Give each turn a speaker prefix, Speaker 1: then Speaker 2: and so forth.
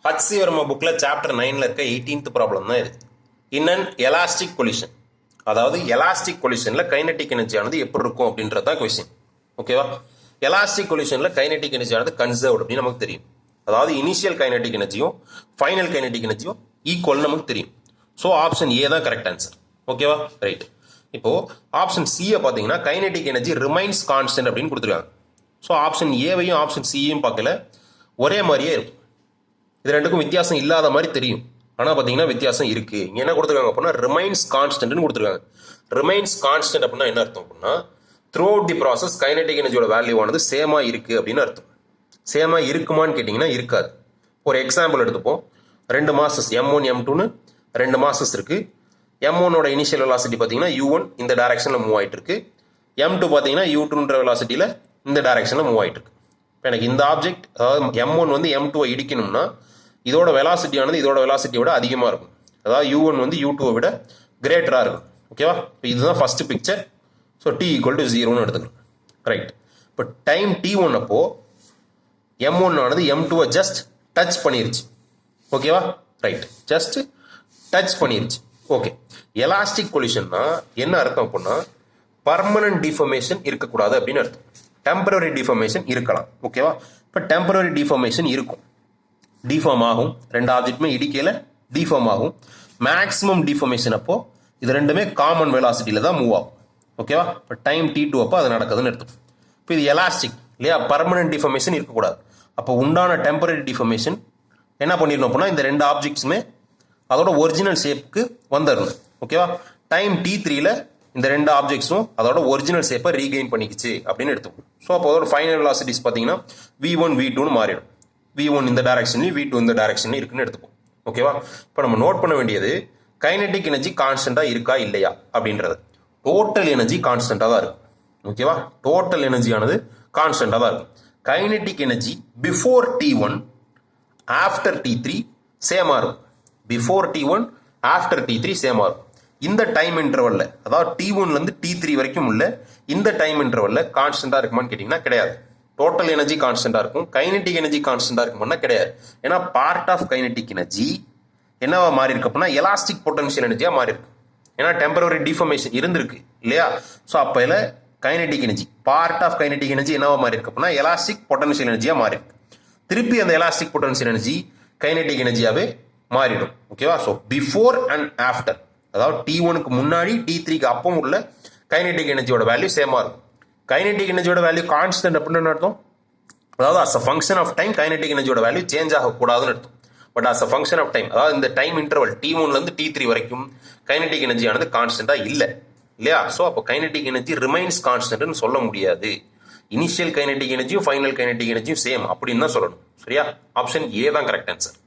Speaker 1: HC Verma bookல chapter 9ல இருக்க 18th ப்ராப்ளம் தான் இது. இன் அன் எலாஸ்டிக் கொலிஷன், அதாவது எலாஸ்டிக் கொலிஷன்ல கைனடிக் எனர்ஜி ஆனது எப்படி இருக்கும் அப்படின்றது தான் கொஸ்டின். ஓகேவா? எலாஸ்டிக் கொலிஷன்ல கைனடிக் எனர்ஜி ஆனது கன்சர்வ்ட் அப்படின்னு நமக்கு தெரியும். அதாவது இனிஷியல் கைனடிக் எனர்ஜியும் ஃபைனல் கைனடிக் எனர்ஜியும் ஈக்குவல் நமக்கு தெரியும். ஸோ ஆப்ஷன் ஏ தான் கரெக்ட் ஆன்சர். ஓகேவா? ரைட். இப்போ ஆப்ஷன் சியை பார்த்தீங்கன்னா கைனடிக் எனர்ஜி ரிமைன்ஸ் கான்ஸ்டன்ட் அப்படின்னு கொடுத்துருக்காங்க. ஸோ ஆப்ஷன் ஏவையும் ஆப்ஷன் சியையும் பார்க்கல ஒரே மாதிரியே இருக்கும். இது ரெண்டுக்கும் வித்தியாசம் இல்லாத மாதிரி தெரியும், ஆனால் பார்த்தீங்கன்னா வித்தியாசம் இருக்கு. இங்கே என்ன கொடுத்துருக்காங்க அப்படின்னா ரிமைன்ஸ் கான்ஸ்டன்ட்னு கொடுத்துருக்காங்க. ரிமைன்ஸ் கான்ஸ்டன்ட் அப்படின்னா என்ன அர்த்தம் அப்படின்னா throughout the process kinetic எனர்ஜியோட வேல்யூ ஆனது சேமா இருக்கு அப்படின்னு அர்த்தம். சேமா இருக்குமான்னு கேட்டிங்கன்னா இருக்காது. ஒரு எக்ஸாம்பிள் எடுத்துப்போம். 2 மாசஸ் M1 M2ன்னு 2 மாசஸ் இருக்கு. M1ஓட இனிஷியல் வெலாசிட்டி பார்த்தீங்கன்னா U1 இந்த டைரக்ஷனில் மூவ் ஆகிட்டு இருக்கு. M2 பார்த்தீங்கன்னா U2ன்ற வெலாசிட்டியில் இந்த டைரக்ஷனில் மூவ் ஆகிட்டு இருக்கு. இப்போ எனக்கு இந்த ஆப்ஜெக்ட், அதாவது M1 வந்து M2வை இடிக்கணும்னா இதோட வெலாசிட்டியானது இதோட வெலாசிட்டியை விட அதிகமாக இருக்கும். அதாவது U1 வந்து U2வை விட கிரேட்டராக இருக்கும். ஓகேவா? இப்போ இதுதான் ஃபர்ஸ்ட் பிக்சர். ஸோ T = 0ன்னு எடுத்துக்கலாம். ரைட். இப்போ டைம் T1 அப்போ M1 ஆனது M2வை ஜஸ்ட் டச் பண்ணிருச்சு. ஓகேவா? ரைட். ஜஸ்ட் டச் பண்ணிருச்சு. ஓகே. எலாஸ்டிக் கொலிஷன்னா என்ன அர்த்தம் அப்படின்னா பர்மனன்ட் டிஃபர்மேஷன் இருக்கக்கூடாது அப்படின்னு அர்த்தம். டெம்பரரி டிஃபர்மேஷன் இருக்கலாம். ஓகேவா? இப்போ டெம்பரரி டிஃபர்மேஷன் இருக்கும், டிஃபார்ம் ஆகும். 2 ஆப்ஜெக்ட்டுமே இடிக்கையில் டிஃபார்ம் ஆகும். மேக்ஸிமம் டிஃபர்மேஷன் அப்போ இது ரெண்டுமே காமன் வெலாசிட்டியில தான் மூவ் ஆகும். ஓகேவா? இப்போ டைம் T2 அப்போ அது நடக்குதுன்னு எடுத்தும். இப்போ இது எலாஸ்டிக் இல்லையா? பர்மனன்ட் டிஃபர்மேஷன் இருக்கக்கூடாது. அப்போ உண்டான டெம்பரரி டிஃபர்மேஷன் என்ன பண்ணிடணும் அப்படின்னா இந்த 2 ஆப்ஜெக்ட்ஸுமே அதோட ஒரிஜினல் ஷேப்புக்கு வந்துடணும். ஓகேவா? டைம் T3ல இந்த 2 ஆப்ஜெக்ட்ஸும் அதோட ஒரிஜினல் ஷேப்பை ரீகெயின் பண்ணிக்கிச்சு அப்படின்னு எடுத்துக்கணும். ஸோ அப்போ அதோட ஃபைனல் வெலாசிட்டிஸ் பார்த்தீங்கன்னா V1 V2ன்னு மாறிடும். V1 இந்த டைரக்ஷன்லையும் V2 இந்த டைரக்ஷன்லையும் இருக்குன்னு எடுத்துப்போம். ஓகேவா? இப்போ நம்ம நோட் பண்ண வேண்டியது கைனடிக் எனர்ஜி கான்ஸ்டன்ட்டாக இருக்கா இல்லையா அப்படின்றது. டோட்டல் எனர்ஜி கான்ஸ்டன்ட்டாக தான் இருக்கும். ஓகேவா? டோட்டல் எனர்ஜியானது கான்ஸ்டன்ட்டாக தான் இருக்கும். Kinetic energy before T1 after T3 சேமா இருக்கும். பிஃபோர் T1 ஆஃப்டர் T3 சேமா இருக்கும். இந்த டைம் இன்டர்வல்ல, அதாவது T1லேருந்து T3 வரைக்கும் உள்ள இந்த டைம் இன்டர்வல்ல கான்ஸ்டன்ட்டாக இருக்குமான்னு கேட்டிங்கன்னா கிடையாது. டோட்டல் எனர்ஜி கான்ஸ்டன்ட்டாக இருக்கும். கைனடிக் எனர்ஜி கான்ஸ்டன்ட்டாக இருக்குமானா கிடையாது. ஏன்னா பார்ட் ஆஃப் கைனடிக் எனர்ஜி என்னவா மாறி இருக்கு அப்படின்னா எலாஸ்டிக் பொட்டன்ஷியல் எனர்ஜியாக மாறி இருக்கு. ஏன்னா டெம்பரரி டிஃபர்மேஷன் இருந்திருக்கு இல்லையா? ஸோ அப்போ இல்லை kinetic energy, part of kinetic energy என்னவா மாறி இருக்கு அப்படின்னா எலாஸ்டிக் பொட்டன்ஷியல் எனர்ஜியாக மாறி இருக்கு. திருப்பி அந்த எலாஸ்டிக் பொட்டன்ஷியல் எனர்ஜி கைனடிக் எனர்ஜியாவே மாறிடும். ஓகேவா? ஸோ பிஃபோர் அண்ட் ஆஃப்டர், அதாவது T1க்கு முன்னாடி T3க்கு அப்போ உள்ள கைனடிக் எனர்ஜியோட வேல்யூ சேமா இருக்கும். கைனடிக் எனர்ஜியோட வேல்யூ கான்ஸ்டன்ட் அப்படின்னு அர்த்தம். அதாவது as a function of time kinetic எனர்ஜியோட வேல்யூ சேஞ்ச் ஆகக்கூடாதுன்னு அர்த்தம். But as a function of time, அதாவது இந்த டைம் இன்டர்வல் T1லேருந்து T3 வரைக்கும் கைனடிக் எனர்ஜியானது கான்ஸ்டன்ட்டாக இல்லை இல்லையா? ஸோ அப்போ கைனடிக் எனர்ஜி ரிமைன்ஸ் கான்ஸ்டன்ட்னு சொல்ல முடியாது. இனிஷியல் கைனடிக் எனர்ஜியும் ஃபைனல் கைனடிக் எனர்ஜியும் சேம் அப்படின்னு தான் சொல்லணும். சரியா? ஆப்ஷன் ஏ தான் கரெக்ட் ஆன்சர்.